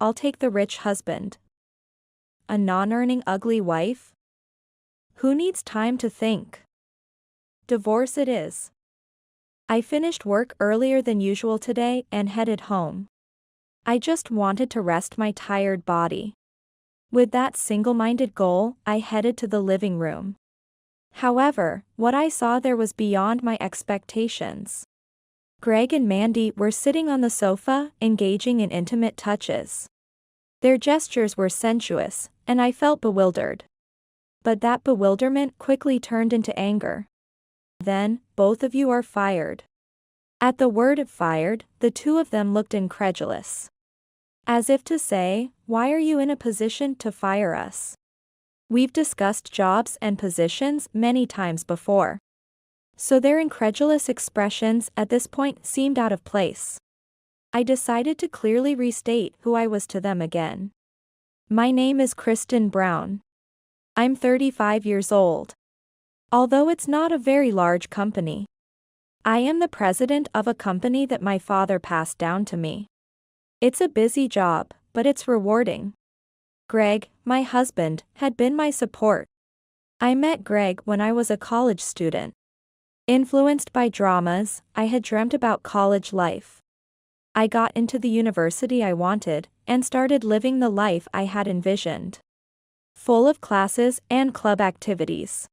I'll take the rich husband. A non-earning ugly wife? Who needs time to think? Divorce it is. I finished work earlier than usual today and headed home. I just wanted to rest my tired body. With that single-minded goal, I headed to the living room. However, what I saw there was beyond my expectations. Greg and Mandy were sitting on the sofa, engaging in intimate touches. Their gestures were sensuous, and I felt bewildered. But that bewilderment quickly turned into anger. Then, both of you are fired. At the word fired, the two of them looked incredulous. As if to say, why are you in a position to fire us? We've discussed jobs and positions many times before. So their incredulous expressions at this point seemed out of place. I decided to clearly restate who I was to them again. My name is Kristen Brown. I'm 35 years old. Although it's not a very large company. I am the president of a company that my father passed down to me. It's a busy job, but it's rewarding. Greg, my husband, had been my support. I met Greg when I was a college student. Influenced by dramas, I had dreamt about college life. I got into the university I wanted, and started living the life I had envisioned. Full of classes and club activities.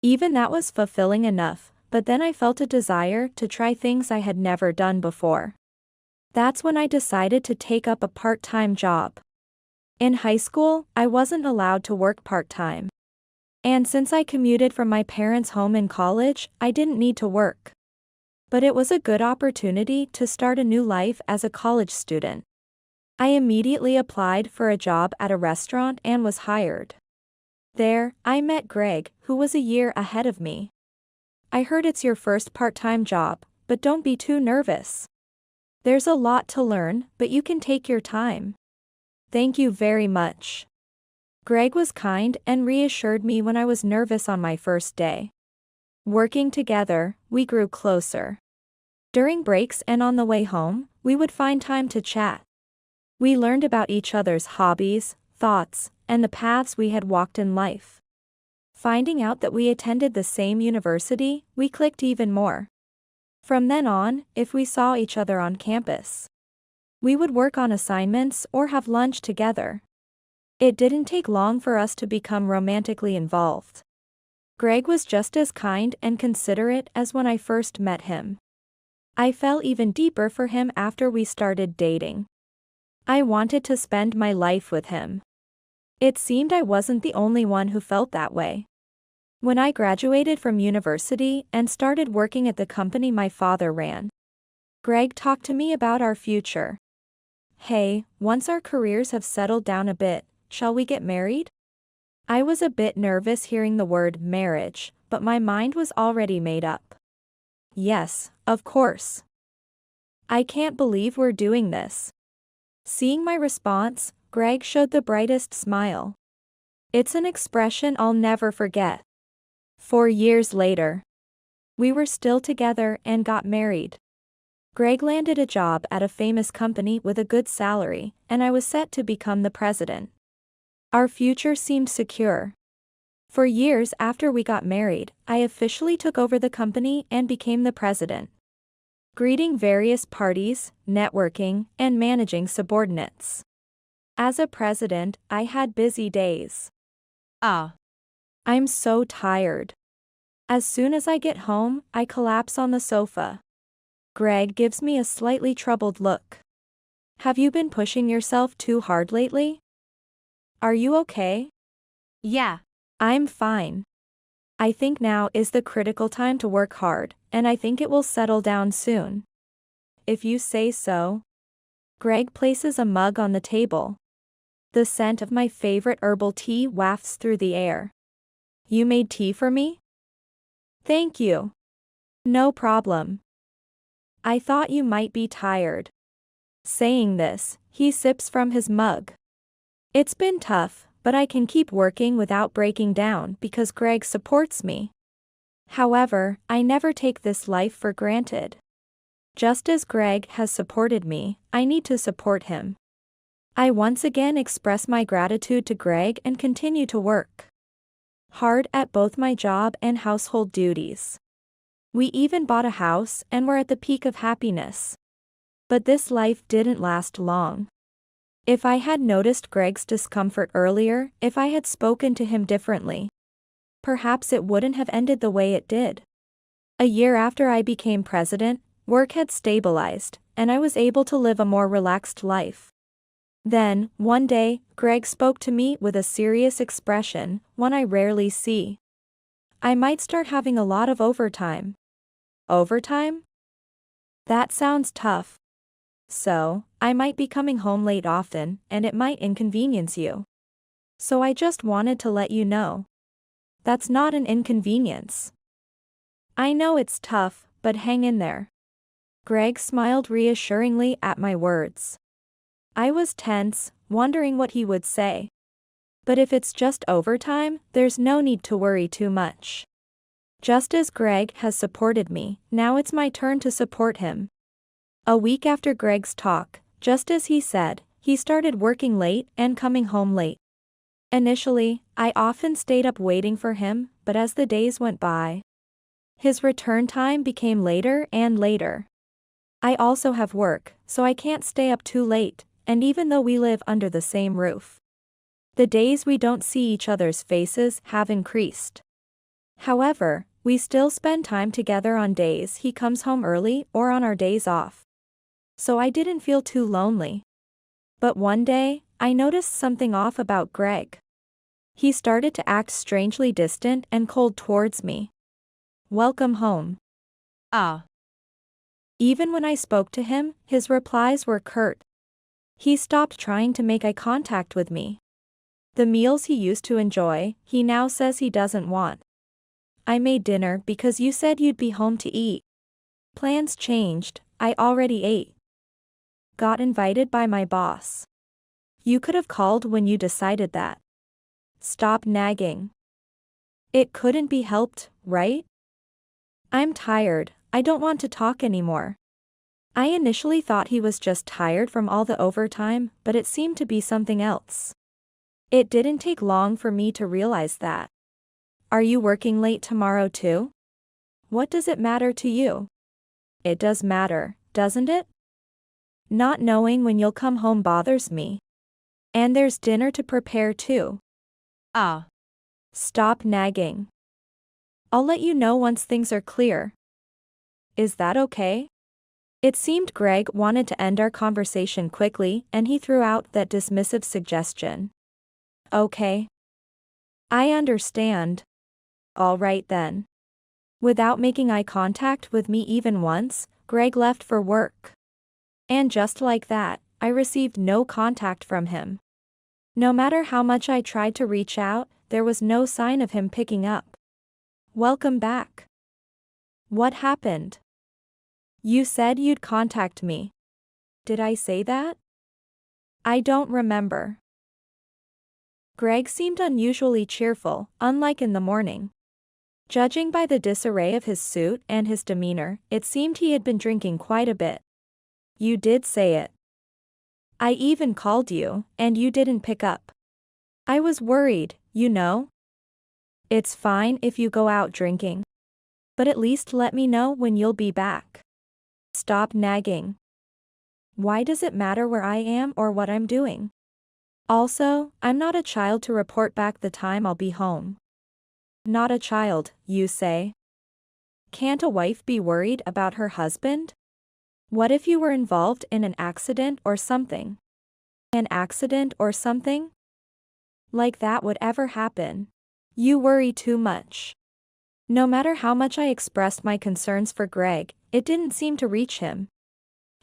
Even that was fulfilling enough, but then I felt a desire to try things I had never done before. That's when I decided to take up a part-time job. In high school, I wasn't allowed to work part-time. And since I commuted from my parents' home in college, I didn't need to work. But it was a good opportunity to start a new life as a college student. I immediately applied for a job at a restaurant and was hired. There, I met Greg, who was a year ahead of me. I heard it's your first part-time job, but don't be too nervous. There's a lot to learn, but you can take your time. Thank you very much. Greg was kind and reassured me when I was nervous on my first day. Working together, we grew closer. During breaks and on the way home, we would find time to chat. We learned about each other's hobbies, thoughts, and the paths we had walked in life. Finding out that we attended the same university, we clicked even more. From then on, if we saw each other on campus, we would work on assignments or have lunch together. It didn't take long for us to become romantically involved. Greg was just as kind and considerate as when I first met him. I fell even deeper for him after we started dating. I wanted to spend my life with him. It seemed I wasn't the only one who felt that way. When I graduated from university and started working at the company my father ran, Greg talked to me about our future. Hey, once our careers have settled down a bit, shall we get married? I was a bit nervous hearing the word marriage, but my mind was already made up. Yes, of course. I can't believe we're doing this. Seeing my response, Greg showed the brightest smile. It's an expression I'll never forget. 4 years later, we were still together and got married. Greg landed a job at a famous company with a good salary, and I was set to become the president. Our future seemed secure. For years after we got married, I officially took over the company and became the president. Greeting various parties, networking, and managing subordinates. As a president, I had busy days. I'm so tired. As soon as I get home, I collapse on the sofa. Greg gives me a slightly troubled look. Have you been pushing yourself too hard lately? Are you okay? Yeah. I'm fine. I think now is the critical time to work hard, and I think it will settle down soon. If you say so. Greg places a mug on the table. The scent of my favorite herbal tea wafts through the air. You made tea for me? Thank you. No problem. I thought you might be tired. Saying this, he sips from his mug. It's been tough, but I can keep working without breaking down because Greg supports me. However, I never take this life for granted. Just as Greg has supported me, I need to support him. I once again express my gratitude to Greg and continue to work hard at both my job and household duties. We even bought a house and were at the peak of happiness. But this life didn't last long. If I had noticed Greg's discomfort earlier, if I had spoken to him differently, perhaps it wouldn't have ended the way it did. A year after I became president, work had stabilized, and I was able to live a more relaxed life. Then, one day, Greg spoke to me with a serious expression, one I rarely see. I might start having a lot of overtime. Overtime? That sounds tough. So, I might be coming home late often, and it might inconvenience you. So I just wanted to let you know. That's not an inconvenience. I know it's tough, but hang in there. Greg smiled reassuringly at my words. I was tense, wondering what he would say. But if it's just overtime, there's no need to worry too much. Just as Greg has supported me, now it's my turn to support him. A week after Greg's talk, just as he said, he started working late and coming home late. Initially, I often stayed up waiting for him, but as the days went by, his return time became later and later. I also have work, so I can't stay up too late, and even though we live under the same roof, the days we don't see each other's faces have increased. However, we still spend time together on days he comes home early or on our days off. So I didn't feel too lonely. But one day, I noticed something off about Greg. He started to act strangely distant and cold towards me. Welcome home. Ah. Even when I spoke to him, his replies were curt. He stopped trying to make eye contact with me. The meals he used to enjoy, he now says he doesn't want. I made dinner because you said you'd be home to eat. Plans changed, I already ate. Got invited by my boss. You could have called when you decided that. Stop nagging. It couldn't be helped, right? I'm tired, I don't want to talk anymore. I initially thought he was just tired from all the overtime, but it seemed to be something else. It didn't take long for me to realize that. Are you working late tomorrow too? What does it matter to you? It does matter, doesn't it? Not knowing when you'll come home bothers me. And there's dinner to prepare too. Ah. Stop nagging. I'll let you know once things are clear. Is that okay? It seemed Greg wanted to end our conversation quickly, and he threw out that dismissive suggestion. Okay. I understand. All right then. Without making eye contact with me even once, Greg left for work. And just like that, I received no contact from him. No matter how much I tried to reach out, there was no sign of him picking up. Welcome back. What happened? You said you'd contact me. Did I say that? I don't remember. Greg seemed unusually cheerful, unlike in the morning. Judging by the disarray of his suit and his demeanor, it seemed he had been drinking quite a bit. You did say it. I even called you, and you didn't pick up. I was worried, you know. It's fine if you go out drinking. But at least let me know when you'll be back. Stop nagging. Why does it matter where I am or what I'm doing? Also, I'm not a child to report back the time I'll be home. Not a child, you say? Can't a wife be worried about her husband? What if you were involved in an accident or something? An accident or something? Like that would ever happen. You worry too much. No matter how much I expressed my concerns for Greg, it didn't seem to reach him.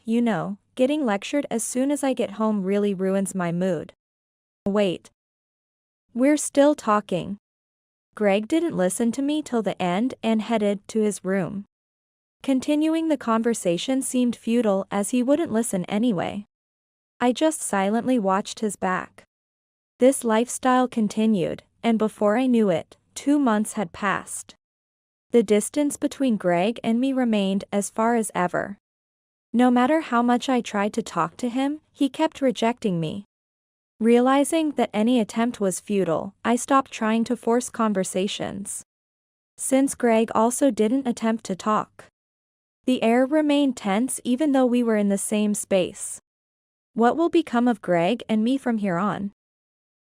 You know, getting lectured as soon as I get home really ruins my mood. Wait. We're still talking. Greg didn't listen to me till the end and headed to his room. Continuing the conversation seemed futile as he wouldn't listen anyway. I just silently watched his back. This lifestyle continued, and before I knew it, 2 months had passed. The distance between Greg and me remained as far as ever. No matter how much I tried to talk to him, he kept rejecting me. Realizing that any attempt was futile, I stopped trying to force conversations. Since Greg also didn't attempt to talk, the air remained tense even though we were in the same space. What will become of Greg and me from here on?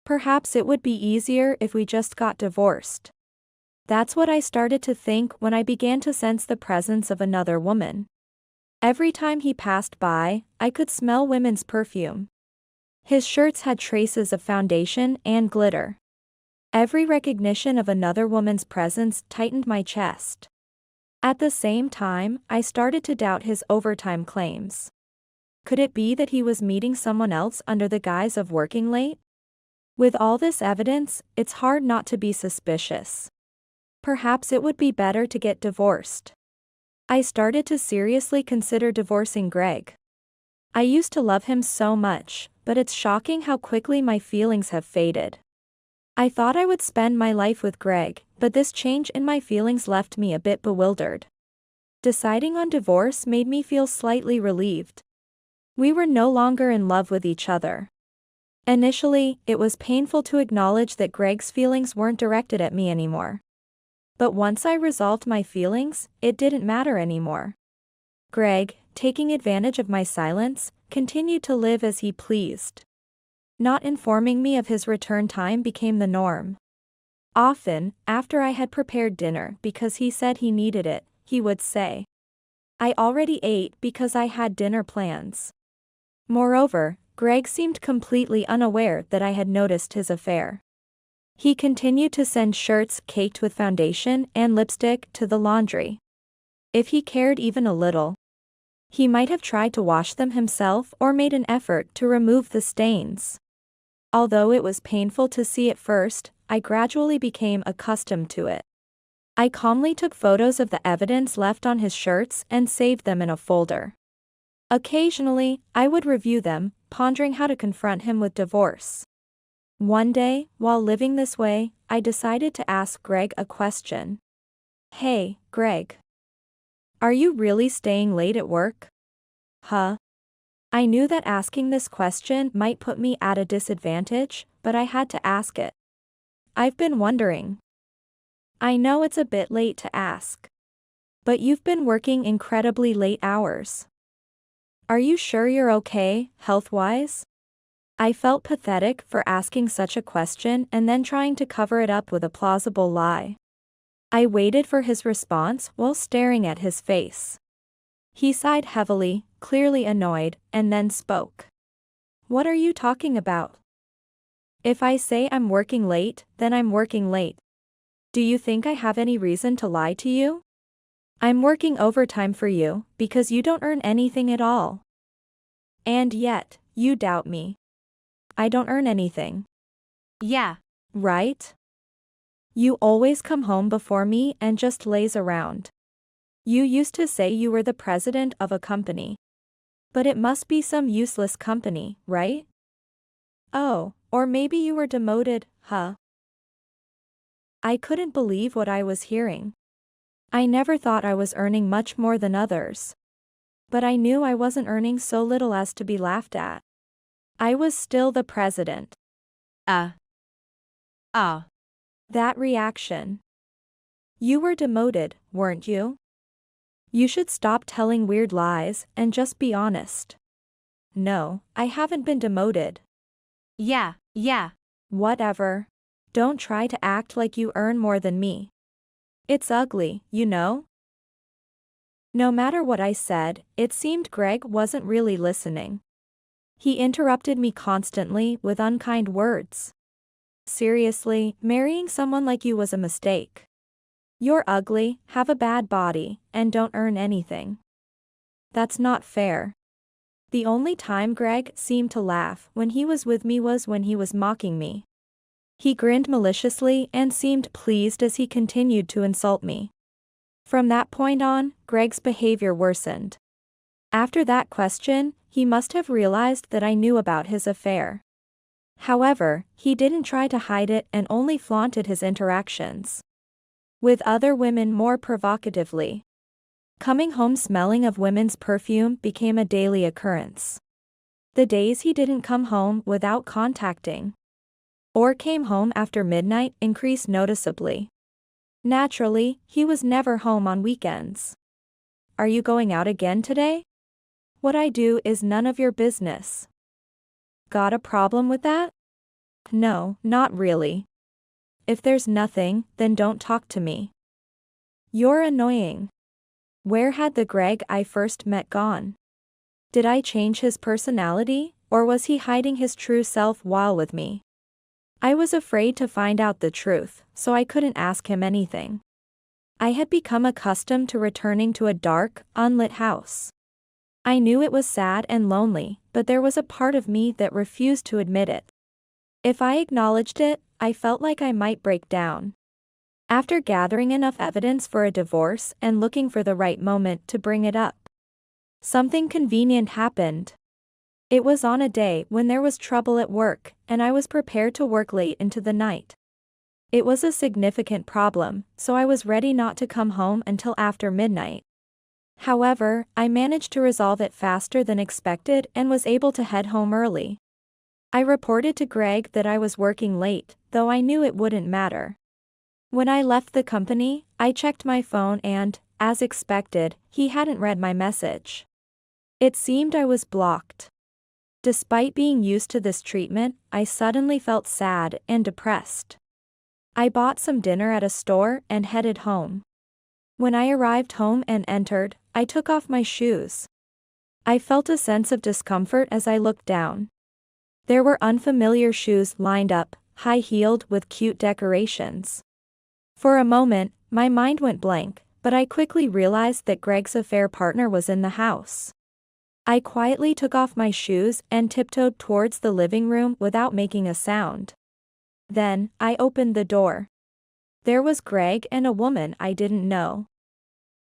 Perhaps it would be easier if we just got divorced. That's what I started to think when I began to sense the presence of another woman. Every time he passed by, I could smell women's perfume. His shirts had traces of foundation and glitter. Every recognition of another woman's presence tightened my chest. At the same time, I started to doubt his overtime claims. Could it be that he was meeting someone else under the guise of working late? With all this evidence, it's hard not to be suspicious. Perhaps it would be better to get divorced. I started to seriously consider divorcing Greg. I used to love him so much, but it's shocking how quickly my feelings have faded. I thought I would spend my life with Greg, but this change in my feelings left me a bit bewildered. Deciding on divorce made me feel slightly relieved. We were no longer in love with each other. Initially, it was painful to acknowledge that Greg's feelings weren't directed at me anymore. But once I resolved my feelings, it didn't matter anymore. Greg, taking advantage of my silence, continued to live as he pleased. Not informing me of his return time became the norm. Often, after I had prepared dinner because he said he needed it, he would say, "I already ate because I had dinner plans." Moreover, Greg seemed completely unaware that I had noticed his affair. He continued to send shirts caked with foundation and lipstick to the laundry. If he cared even a little, he might have tried to wash them himself or made an effort to remove the stains. Although it was painful to see at first, I gradually became accustomed to it. I calmly took photos of the evidence left on his shirts and saved them in a folder. Occasionally, I would review them, pondering how to confront him with divorce. One day, while living this way, I decided to ask Greg a question. "Hey, Greg. Are you really staying late at work?" Huh? I knew that asking this question might put me at a disadvantage, but I had to ask it. "I've been wondering." I know it's a bit late to ask, but you've been working incredibly late hours. Are you sure you're okay, health-wise? I felt pathetic for asking such a question and then trying to cover it up with a plausible lie. I waited for his response while staring at his face. He sighed heavily, clearly annoyed, and then spoke. "What are you talking about? If I say I'm working late, then I'm working late. Do you think I have any reason to lie to you? I'm working overtime for you, because you don't earn anything at all. And yet, you doubt me. I don't earn anything. Yeah, right? You always come home before me and just laze around. You used to say you were the president of a company. But it must be some useless company, right? Oh, or maybe you were demoted, huh?" I couldn't believe what I was hearing. I never thought I was earning much more than others. But I knew I wasn't earning so little as to be laughed at. I was still the president. That reaction. "You were demoted, weren't you? You should stop telling weird lies and just be honest." "No, I haven't been demoted." Yeah. Whatever. Don't try to act like you earn more than me. It's ugly, you know? No matter what I said, it seemed Greg wasn't really listening. He interrupted me constantly with unkind words. "Seriously, marrying someone like you was a mistake. You're ugly, have a bad body, and don't earn anything. That's not fair." The only time Greg seemed to laugh when he was with me was when he was mocking me. He grinned maliciously and seemed pleased as he continued to insult me. From that point on, Greg's behavior worsened. After that question, he must have realized that I knew about his affair. However, he didn't try to hide it and only flaunted his interactions with other women more provocatively. Coming home smelling of women's perfume became a daily occurrence. The days he didn't come home without contacting or came home after midnight increased noticeably. Naturally, he was never home on weekends. Are you going out again today? What I do is none of your business. Got a problem with that? No, not really. If there's nothing, then don't talk to me. You're annoying. Where had the Greg I first met gone? Did I change his personality, or was he hiding his true self while with me? I was afraid to find out the truth, so I couldn't ask him anything. I had become accustomed to returning to a dark, unlit house. I knew it was sad and lonely, but there was a part of me that refused to admit it. If I acknowledged it, I felt like I might break down. After gathering enough evidence for a divorce and looking for the right moment to bring it up, something convenient happened. It was on a day when there was trouble at work, and I was prepared to work late into the night. It was a significant problem, so I was ready not to come home until after midnight. However, I managed to resolve it faster than expected and was able to head home early. I reported to Greg that I was working late, though I knew it wouldn't matter. When I left the company, I checked my phone and, as expected, he hadn't read my message. It seemed I was blocked. Despite being used to this treatment, I suddenly felt sad and depressed. I bought some dinner at a store and headed home. When I arrived home and entered, I took off my shoes. I felt a sense of discomfort as I looked down. There were unfamiliar shoes lined up, high-heeled with cute decorations. For a moment, my mind went blank, but I quickly realized that Greg's affair partner was in the house. I quietly took off my shoes and tiptoed towards the living room without making a sound. Then, I opened the door. There was Greg and a woman I didn't know.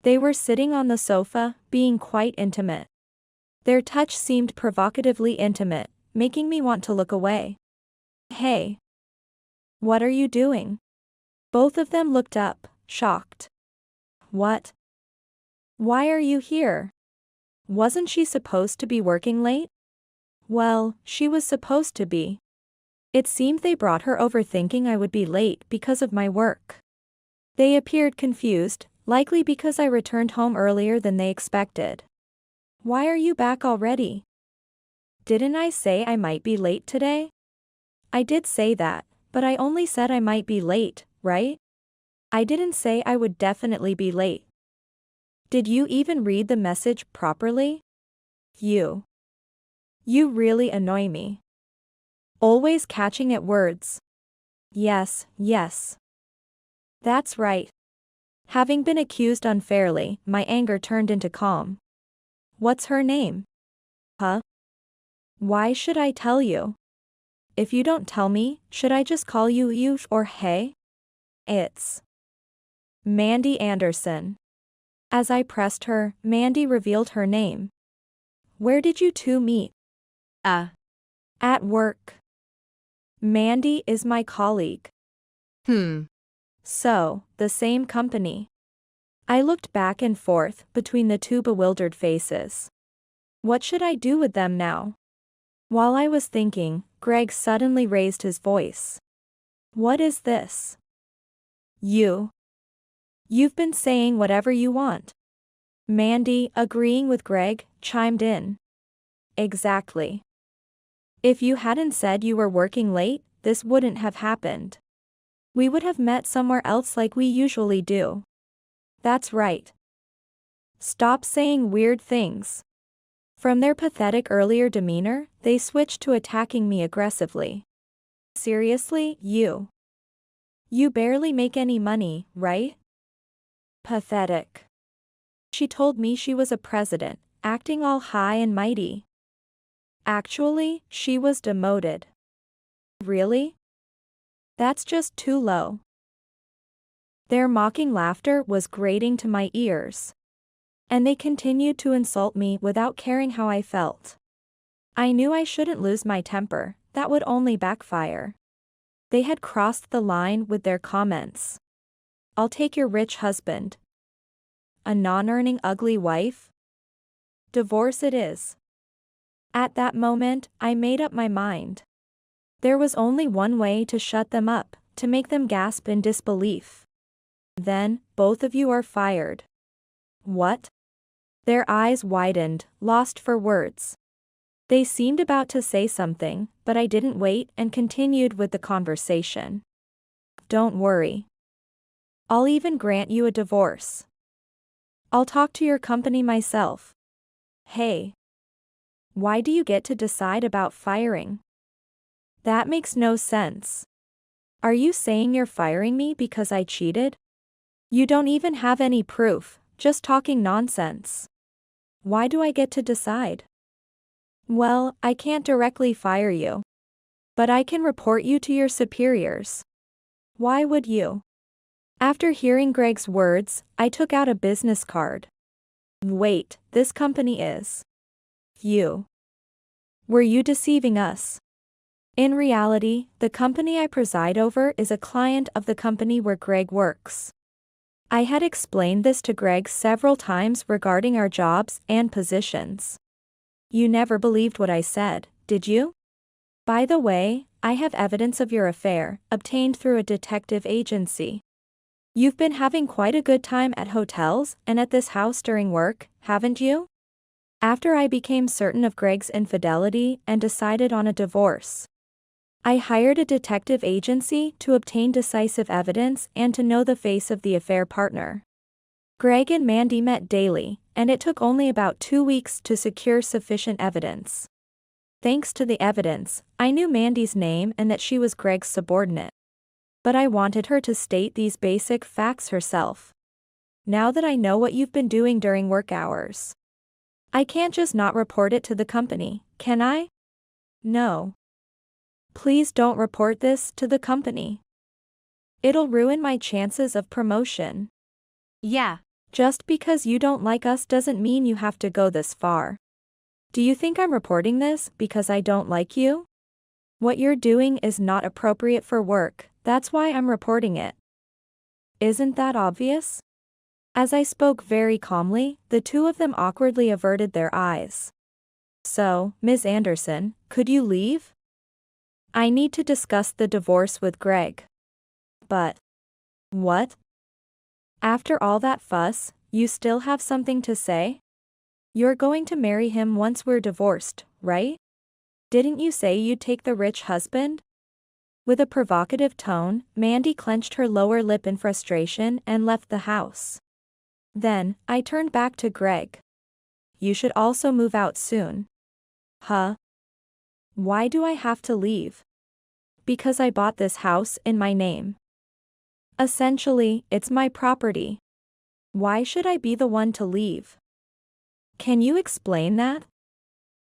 They were sitting on the sofa, being quite intimate. Their touch seemed provocatively intimate, making me want to look away. Hey. What are you doing? Both of them looked up, shocked. What? Why are you here? Wasn't she supposed to be working late? Well, she was supposed to be. It seemed they brought her over thinking I would be late because of my work. They appeared confused, likely because I returned home earlier than they expected. Why are you back already? Didn't I say I might be late today? I did say that, but I only said I might be late, right? I didn't say I would definitely be late. Did you even read the message properly? You really annoy me. Always catching at words. Yes. That's right. Having been accused unfairly, my anger turned into calm. What's her name? Huh? Why should I tell you? If you don't tell me, should I just call you you or hey? It's Mandy Anderson. As I pressed her, Mandy revealed her name. Where did you two meet? At work. Mandy is my colleague. So, the same company. I looked back and forth between the two bewildered faces. What should I do with them now? While I was thinking, Greg suddenly raised his voice. What is this? You've been saying whatever you want. Mandy, agreeing with Greg, chimed in. Exactly. If you hadn't said you were working late, this wouldn't have happened. We would have met somewhere else like we usually do. That's right. Stop saying weird things. From their pathetic earlier demeanor, they switched to attacking me aggressively. Seriously, you barely make any money, right? Pathetic. She told me she was a president, acting all high and mighty. Actually, she was demoted. Really? That's just too low. Their mocking laughter was grating to my ears. And they continued to insult me without caring how I felt. I knew I shouldn't lose my temper, that would only backfire. They had crossed the line with their comments. I'll take your rich husband. A non-earning ugly wife? Divorce it is. At that moment, I made up my mind. There was only one way to shut them up, to make them gasp in disbelief. Then, both of you are fired. What? Their eyes widened, lost for words. They seemed about to say something, but I didn't wait and continued with the conversation. Don't worry. I'll even grant you a divorce. I'll talk to your company myself. Hey. Why do you get to decide about firing? That makes no sense. Are you saying you're firing me because I cheated? You don't even have any proof, just talking nonsense. Why do I get to decide? Well, I can't directly fire you. But I can report you to your superiors. Why would you? After hearing Greg's words, I took out a business card. Wait, this company is. You. Were you deceiving us? In reality, the company I preside over is a client of the company where Greg works. I had explained this to Greg several times regarding our jobs and positions. You never believed what I said, did you? By the way, I have evidence of your affair, obtained through a detective agency. You've been having quite a good time at hotels and at this house during work, haven't you? After I became certain of Greg's infidelity and decided on a divorce, I hired a detective agency to obtain decisive evidence and to know the face of the affair partner. Greg and Mandy met daily, and it took only about 2 weeks to secure sufficient evidence. Thanks to the evidence, I knew Mandy's name and that she was Greg's subordinate. But I wanted her to state these basic facts herself. Now that I know what you've been doing during work hours, I can't just not report it to the company, can I? No. Please don't report this to the company. It'll ruin my chances of promotion. Yeah. Just because you don't like us doesn't mean you have to go this far. Do you think I'm reporting this because I don't like you? What you're doing is not appropriate for work, that's why I'm reporting it. Isn't that obvious? As I spoke very calmly, the two of them awkwardly averted their eyes. So, Ms. Anderson, could you leave? I need to discuss the divorce with Greg. But. What? After all that fuss, you still have something to say? You're going to marry him once we're divorced, right? Didn't you say you'd take the rich husband? With a provocative tone, Mandy clenched her lower lip in frustration and left the house. Then, I turned back to Greg. You should also move out soon. Huh? Why do I have to leave? Because I bought this house in my name. Essentially, it's my property. Why should I be the one to leave? Can you explain that?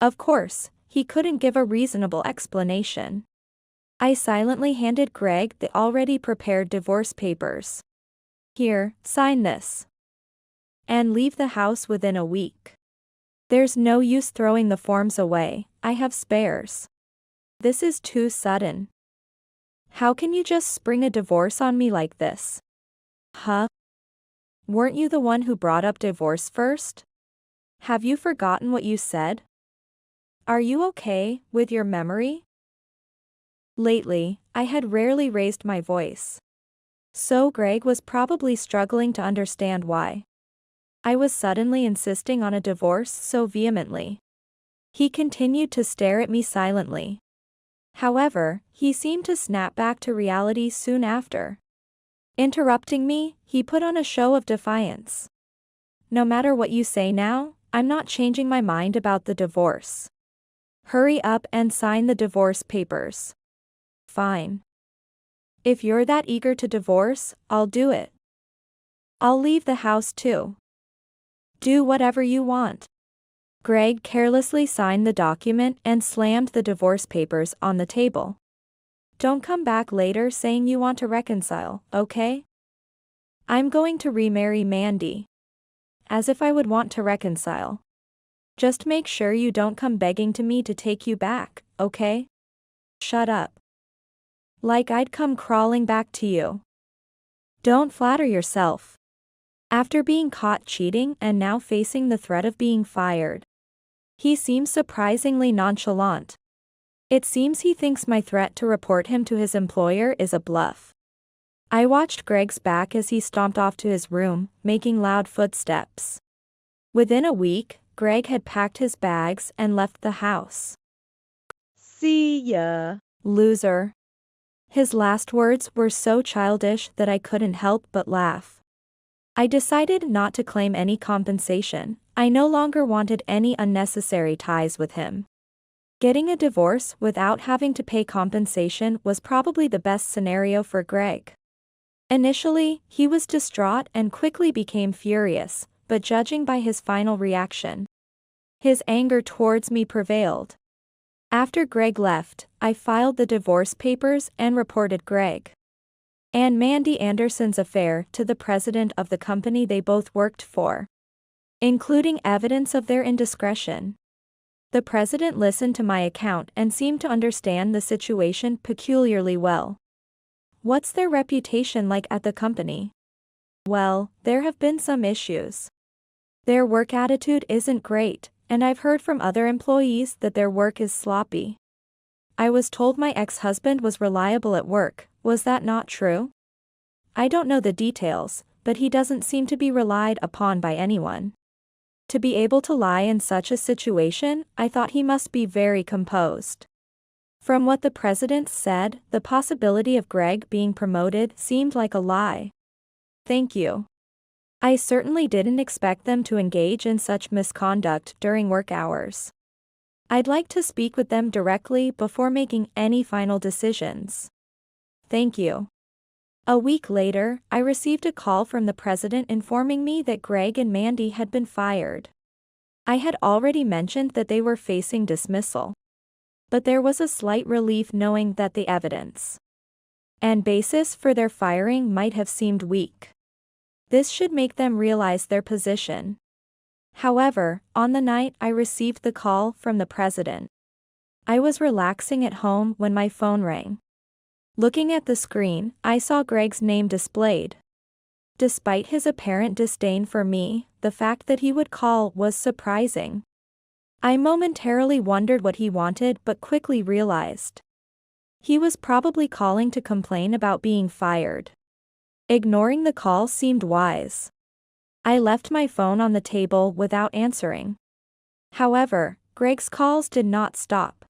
Of course, he couldn't give a reasonable explanation. I silently handed Greg the already prepared divorce papers. Here, sign this. And leave the house within a week. There's no use throwing the forms away, I have spares. This is too sudden. How can you just spring a divorce on me like this? Huh? Weren't you the one who brought up divorce first? Have you forgotten what you said? Are you okay with your memory? Lately, I had rarely raised my voice. So Greg was probably struggling to understand why I was suddenly insisting on a divorce so vehemently. He continued to stare at me silently. However, he seemed to snap back to reality soon after. Interrupting me, he put on a show of defiance. No matter what you say now, I'm not changing my mind about the divorce. Hurry up and sign the divorce papers. Fine. If you're that eager to divorce, I'll do it. I'll leave the house too. Do whatever you want. Greg carelessly signed the document and slammed the divorce papers on the table. Don't come back later saying you want to reconcile, okay? I'm going to remarry Mandy. As if I would want to reconcile. Just make sure you don't come begging to me to take you back, okay? Shut up. Like I'd come crawling back to you. Don't flatter yourself. After being caught cheating and now facing the threat of being fired, He seems surprisingly nonchalant. It seems he thinks my threat to report him to his employer is a bluff. I watched Greg's back as he stomped off to his room, making loud footsteps. Within a week, Greg had packed his bags and left the house. See ya, loser. His last words were so childish that I couldn't help but laugh. I decided not to claim any compensation. I no longer wanted any unnecessary ties with him. Getting a divorce without having to pay compensation was probably the best scenario for Greg. Initially, he was distraught and quickly became furious, but judging by his final reaction, his anger towards me prevailed. After Greg left, I filed the divorce papers and reported Greg and Mandy Anderson's affair to the president of the company they both worked for, including evidence of their indiscretion. The president listened to my account and seemed to understand the situation peculiarly well. What's their reputation like at the company? Well, there have been some issues. Their work attitude isn't great, and I've heard from other employees that their work is sloppy. I was told my ex-husband was reliable at work. Was that not true? I don't know the details, but he doesn't seem to be relied upon by anyone. To be able to lie in such a situation, I thought he must be very composed. From what the president said, the possibility of Greg being promoted seemed like a lie. Thank you. I certainly didn't expect them to engage in such misconduct during work hours. I'd like to speak with them directly before making any final decisions. Thank you. A week later, I received a call from the president informing me that Greg and Mandy had been fired. I had already mentioned that they were facing dismissal. But there was a slight relief knowing that the evidence and basis for their firing might have seemed weak. This should make them realize their position. However, on the night I received the call from the president, I was relaxing at home when my phone rang. Looking at the screen, I saw Greg's name displayed. Despite his apparent disdain for me, the fact that he would call was surprising. I momentarily wondered what he wanted but quickly realized he was probably calling to complain about being fired. Ignoring the call seemed wise. I left my phone on the table without answering. However, Greg's calls did not stop.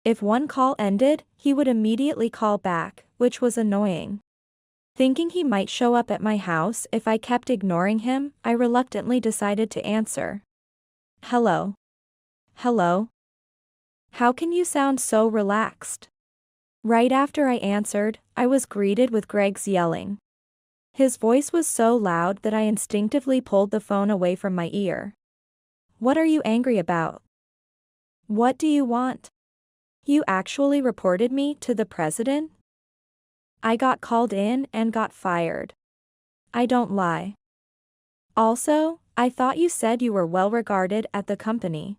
If one call ended, he would immediately call back, which was annoying. Thinking he might show up at my house if I kept ignoring him, I reluctantly decided to answer. Hello. Hello? How can you sound so relaxed? Right after I answered, I was greeted with Greg's yelling. His voice was so loud that I instinctively pulled the phone away from my ear. What are you angry about? What do you want? You actually reported me to the president? I got called in and got fired. I don't lie. Also, I thought you said you were well regarded at the company.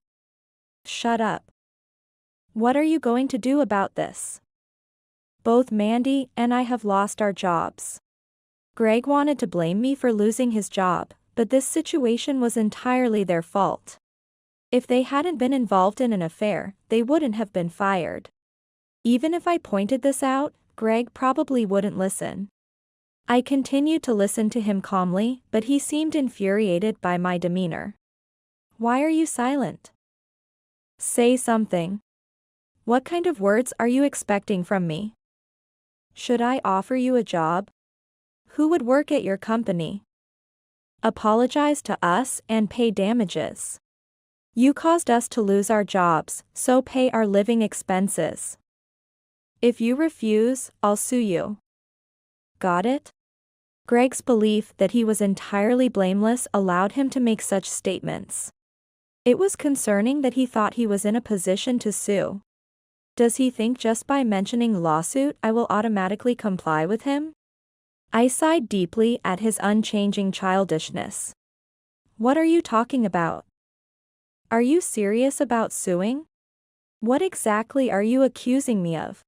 Shut up. What are you going to do about this? Both Mandy and I have lost our jobs. Greg wanted to blame me for losing his job, but this situation was entirely their fault. If they hadn't been involved in an affair, they wouldn't have been fired. Even if I pointed this out, Greg probably wouldn't listen. I continued to listen to him calmly, but he seemed infuriated by my demeanor. Why are you silent? Say something. What kind of words are you expecting from me? Should I offer you a job? Who would work at your company? Apologize to us and pay damages. You caused us to lose our jobs, so pay our living expenses. If you refuse, I'll sue you. Got it? Greg's belief that he was entirely blameless allowed him to make such statements. It was concerning that he thought he was in a position to sue. Does he think just by mentioning lawsuit I will automatically comply with him? I sighed deeply at his unchanging childishness. What are you talking about? Are you serious about suing? What exactly are you accusing me of?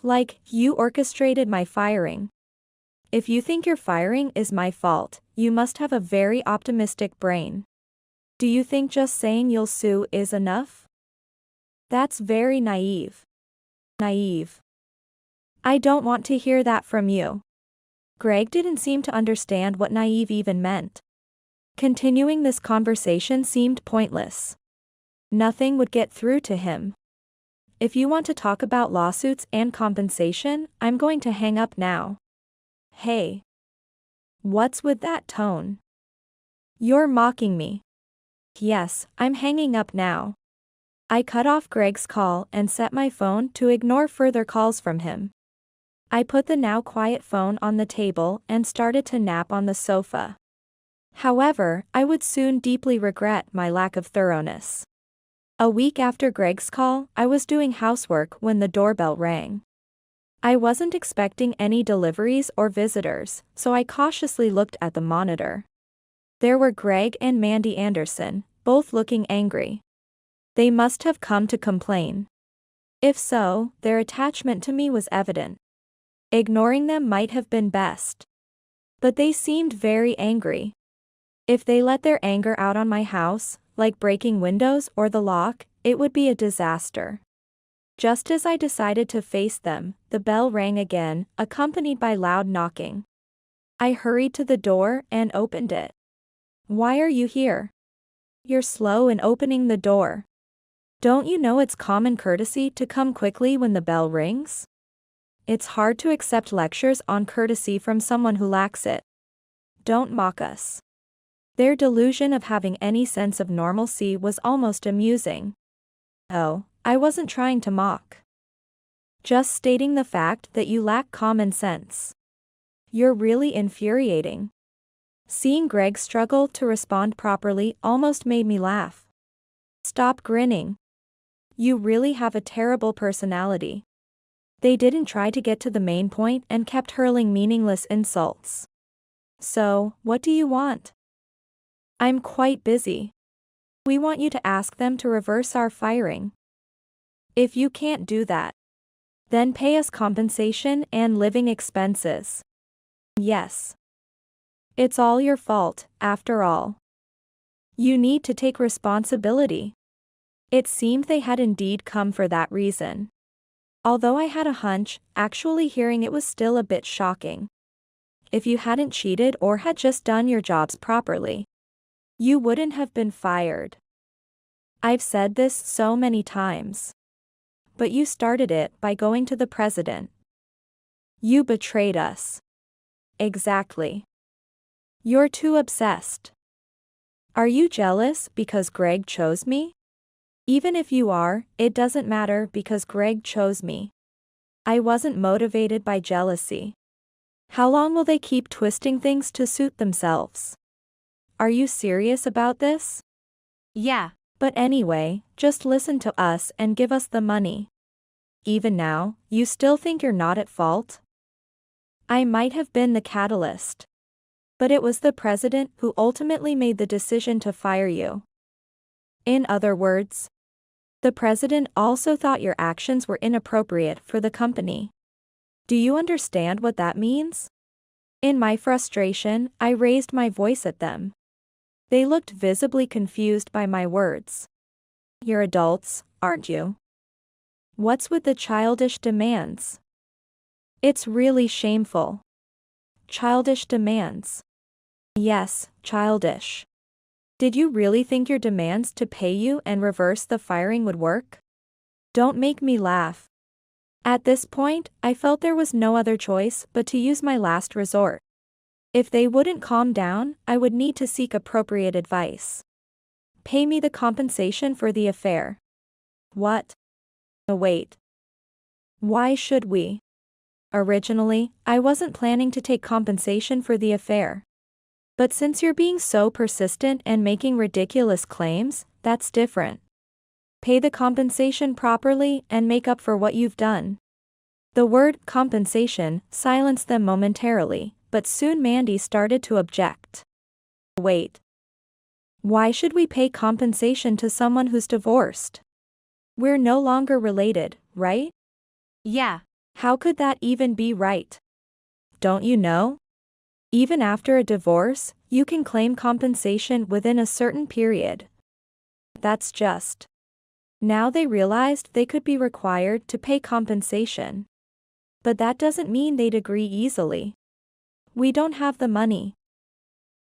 Like, you orchestrated my firing. If you think your firing is my fault, you must have a very optimistic brain. Do you think just saying you'll sue is enough? That's very naive. Naive. I don't want to hear that from you. Greg didn't seem to understand what naive even meant. Continuing this conversation seemed pointless. Nothing would get through to him. If you want to talk about lawsuits and compensation, I'm going to hang up now. Hey. What's with that tone? You're mocking me. Yes, I'm hanging up now. I cut off Greg's call and set my phone to ignore further calls from him. I put the now quiet phone on the table and started to nap on the sofa. However, I would soon deeply regret my lack of thoroughness. A week after Greg's call, I was doing housework when the doorbell rang. I wasn't expecting any deliveries or visitors, so I cautiously looked at the monitor. There were Greg and Mandy Anderson, both looking angry. They must have come to complain. If so, their attachment to me was evident. Ignoring them might have been best. But they seemed very angry. If they let their anger out on my house, like breaking windows or the lock, it would be a disaster. Just as I decided to face them, the bell rang again, accompanied by loud knocking. I hurried to the door and opened it. Why are you here? You're slow in opening the door. Don't you know it's common courtesy to come quickly when the bell rings? It's hard to accept lectures on courtesy from someone who lacks it. Don't mock us. Their delusion of having any sense of normalcy was almost amusing. Oh, I wasn't trying to mock. Just stating the fact that you lack common sense. You're really infuriating. Seeing Greg struggle to respond properly almost made me laugh. Stop grinning. You really have a terrible personality. They didn't try to get to the main point and kept hurling meaningless insults. So, what do you want? I'm quite busy. We want you to ask them to reverse our firing. If you can't do that, then pay us compensation and living expenses. Yes. It's all your fault, after all. You need to take responsibility. It seemed they had indeed come for that reason. Although I had a hunch, actually hearing it was still a bit shocking. If you hadn't cheated or had just done your jobs properly, you wouldn't have been fired. I've said this so many times. But you started it by going to the president. You betrayed us. Exactly. You're too obsessed. Are you jealous because Greg chose me? Even if you are, it doesn't matter because Greg chose me. I wasn't motivated by jealousy. How long will they keep twisting things to suit themselves? Are you serious about this? Yeah, but anyway, just listen to us and give us the money. Even now, you still think you're not at fault? I might have been the catalyst. But it was the president who ultimately made the decision to fire you. In other words, the president also thought your actions were inappropriate for the company. Do you understand what that means? In my frustration, I raised my voice at them. They looked visibly confused by my words. You're adults, aren't you? What's with the childish demands? It's really shameful. Childish demands. Yes, childish. Did you really think your demands to pay you and reverse the firing would work? Don't make me laugh. At this point, I felt there was no other choice but to use my last resort. If they wouldn't calm down, I would need to seek appropriate advice. Pay me the compensation for the affair. What? Oh, wait. Why should we? Originally, I wasn't planning to take compensation for the affair. But since you're being so persistent and making ridiculous claims, that's different. Pay the compensation properly and make up for what you've done. The word compensation silenced them momentarily, but soon Mandy started to object. Wait. Why should we pay compensation to someone who's divorced? We're no longer related, right? Yeah. How could that even be right? Don't you know? Even after a divorce, you can claim compensation within a certain period, that's just. Now they realized they could be required to pay compensation. But that doesn't mean they'd agree easily. We don't have the money.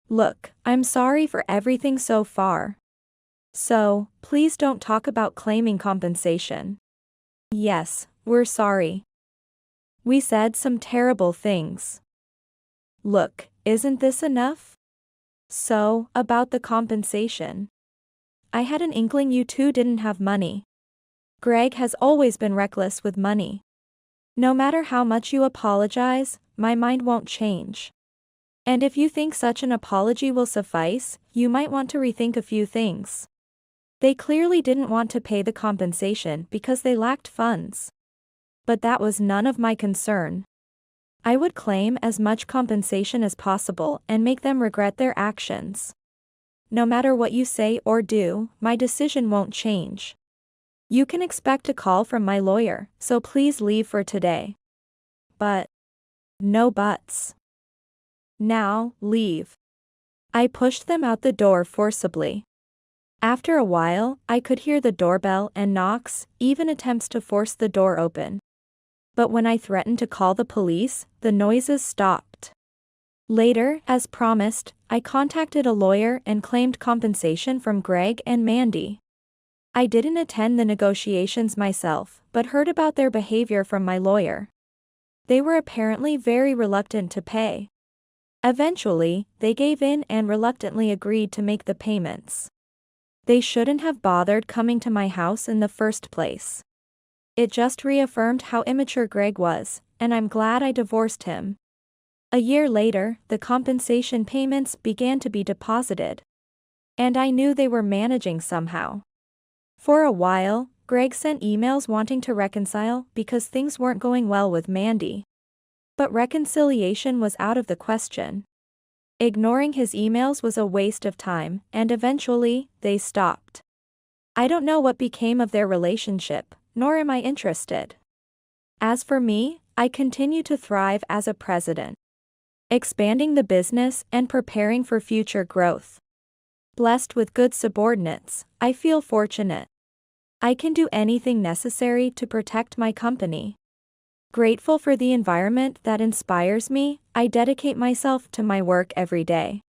Look, I'm sorry for everything so far. So, please don't talk about claiming compensation. Yes, we're sorry. We said some terrible things. Look, isn't this enough? So, about the compensation. I had an inkling you two didn't have money. Greg has always been reckless with money. No matter how much you apologize, my mind won't change. And if you think such an apology will suffice, you might want to rethink a few things. They clearly didn't want to pay the compensation because they lacked funds. But that was none of my concern. I would claim as much compensation as possible and make them regret their actions. No matter what you say or do, my decision won't change. You can expect a call from my lawyer, so please leave for today. But. No buts. Now, leave. I pushed them out the door forcibly. After a while, I could hear the doorbell and knocks, even attempts to force the door open. But when I threatened to call the police, the noises stopped. Later, as promised, I contacted a lawyer and claimed compensation from Greg and Mandy. I didn't attend the negotiations myself, but heard about their behavior from my lawyer. They were apparently very reluctant to pay. Eventually, they gave in and reluctantly agreed to make the payments. They shouldn't have bothered coming to my house in the first place. It just reaffirmed how immature Greg was, and I'm glad I divorced him. A year later, the compensation payments began to be deposited. And I knew they were managing somehow. For a while, Greg sent emails wanting to reconcile because things weren't going well with Mandy. But reconciliation was out of the question. Ignoring his emails was a waste of time, and eventually, they stopped. I don't know what became of their relationship, nor am I interested. As for me, I continue to thrive as a president, expanding the business and preparing for future growth. Blessed with good subordinates, I feel fortunate. I can do anything necessary to protect my company. Grateful for the environment that inspires me, I dedicate myself to my work every day.